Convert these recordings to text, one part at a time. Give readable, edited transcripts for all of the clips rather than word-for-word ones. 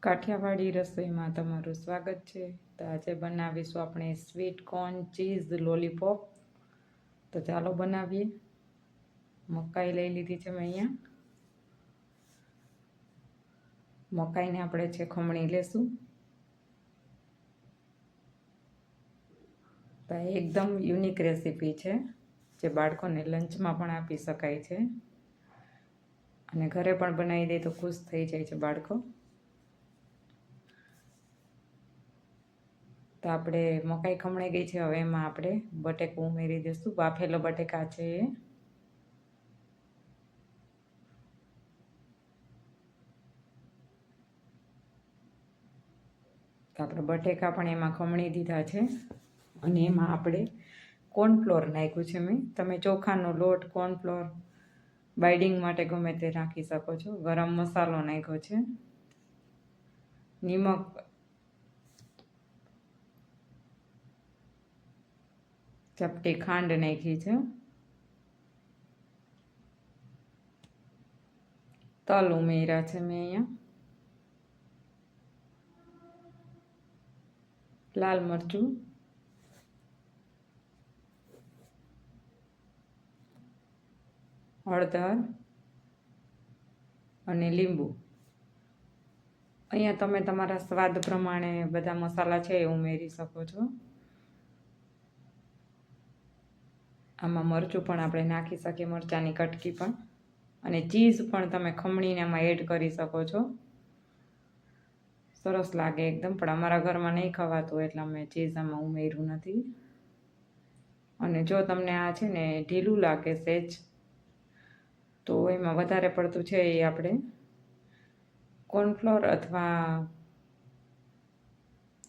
કાઠિયાવાડી રસોઈમાં તમારું સ્વાગત છે। તો આજે બનાવીશું આપણે સ્વીટ કોર્ન ચીઝ લોલીપોપ। તો ચાલો બનાવીએ। મકાઈ લઈ લીધી છે મેં અહીંયા। મકાઈને આપણે છે ખમણી લેશું। તો એકદમ યુનિક રેસીપી છે, જે બાળકોને લંચમાં પણ આપી શકાય છે અને ઘરે પણ બનાવી દે તો ખુશ થઈ જાય છે બાળકો। તો આપણે મકાઈ ખમણાઈ ગઈ છે, હવે એમાં આપણે બટેકું ઉમેરી દઈશું। બાફેલો બટેકા છે એ। તો આપણે બટેકા પણ એમાં ખમણી દીધા છે અને એમાં આપણે કોર્નફ્લોર નાખ્યું છે મેં। તમે ચોખાનો લોટ, કોર્નફ્લોર બાઇડિંગ માટે ગમે તે નાખી શકો છો। ગરમ મસાલો નાખ્યો છે, નિમક, ચપટી ખાંડ નાખી છે, તલ ઉમેર્યા છે મેં અહીંયા, લાલ મરચું, હળદર અને લીંબુ। અહીંયા તમે તમારા સ્વાદ પ્રમાણે બધા મસાલા છે એ ઉમેરી શકો છો। આમાં મરચું પણ આપણે નાખી શકીએ, મરચાંની કટકી પણ, અને ચીઝ પણ તમે ખમણીને આમાં એડ કરી શકો છો। સરસ લાગે એકદમ, પણ અમારા ઘરમાં નહીં ખવાતું એટલે અમે ચીઝ આમાં ઉમેર્યું નથી। અને જો તમને આ છે ને ઢીલું લાગે સહેજ, તો એમાં વધારે પડતું છે એ આપણે કોર્નફ્લોર અથવા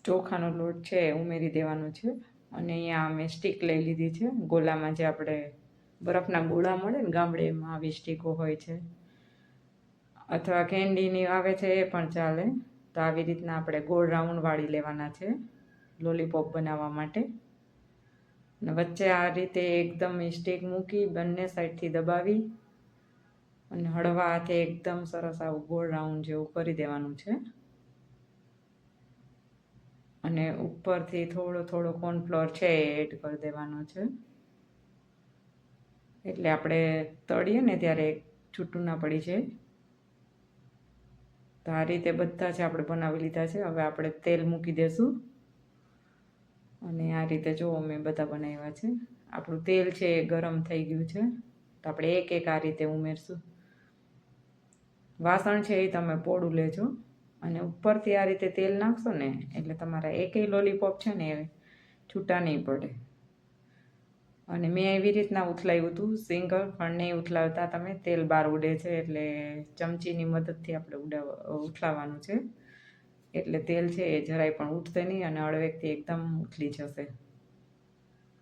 ચોખાનો લોટ છે એ ઉમેરી દેવાનો છે। અને અહીંયા મેં સ્ટીક લઈ લીધી છે, ગોલામાં જે આપણે બરફના ગોળા મળે ને ગામડે, એમાં આવી સ્ટીકો હોય છે, અથવા કેન્ડીની આવે છે એ પણ ચાલે। તો આવી રીતના આપણે ગોળ રાઉન્ડ વાળી લેવાના છે લોલીપોપ બનાવવા માટે। અને વચ્ચે આ રીતે એકદમ સ્ટીક મૂકી બંને સાઈડથી દબાવી અને હળવા હાથે એકદમ સરસ આવું ગોળ રાઉન્ડ જેવું કરી દેવાનું છે। અને ઉપરથી થોડો થોડો કોર્નફ્લોર છે એ એડ કરી દેવાનો છે, એટલે આપણે તળીએ ને ત્યારે છૂટું ના પડી જાય। તો આ રીતે બધા જ આપણે બનાવી લીધા છે। હવે આપણે તેલ મૂકી દઈશું અને આ રીતે જુઓ મેં બધા બનાવ્યા છે। આપણું તેલ છે એ ગરમ થઈ ગયું છે, તો આપણે એક એક આ રીતે ઉમેરશું। વાસણ છે એ તમે પોળું લેજો અને ઉપરથી આ રીતે તેલ નાખશો ને એટલે તમારા એકેય લોલીપોપ છે ને એ છૂટા નહીં પડે। અને મેં એવી રીતના ઉથલાવ્યું હતું સિંગલ, પણ નહીં ઉથલાવતા તમે, તેલ બહાર ઉડે છે એટલે ચમચીની મદદથી આપણે ઉથલાવવાનું છે, એટલે તેલ છે એ જરાય પણ ઉઠશે નહીં અને હળવેકથી એકદમ ઉથલી જશે।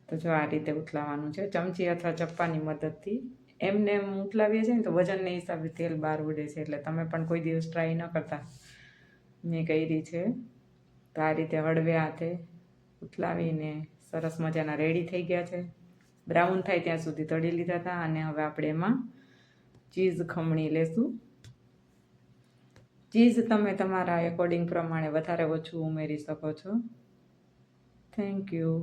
તો જો આ રીતે ઉથલાવવાનું છે ચમચી અથવા ચપ્પાની મદદથી। એમને એમ ઉથલાવીએ છીએ ને તો વજનને હિસાબે તેલ બહાર ઉડે છે, એટલે તમે પણ કોઈ દિવસ ટ્રાય ન કરતા, મેં કરી છે। તો આ રીતે હળવે હાથે ઉથલાવીને સરસ મજાના રેડી થઈ ગયા છે। બ્રાઉન થાય ત્યાં સુધી તળી લીધા હતા અને હવે આપણે એમાં ચીઝ ખમણી લેશું। ચીઝ તમે તમારા એકોર્ડિંગ પ્રમાણે વધારે ઓછું ઉમેરી શકો છો। Thank you.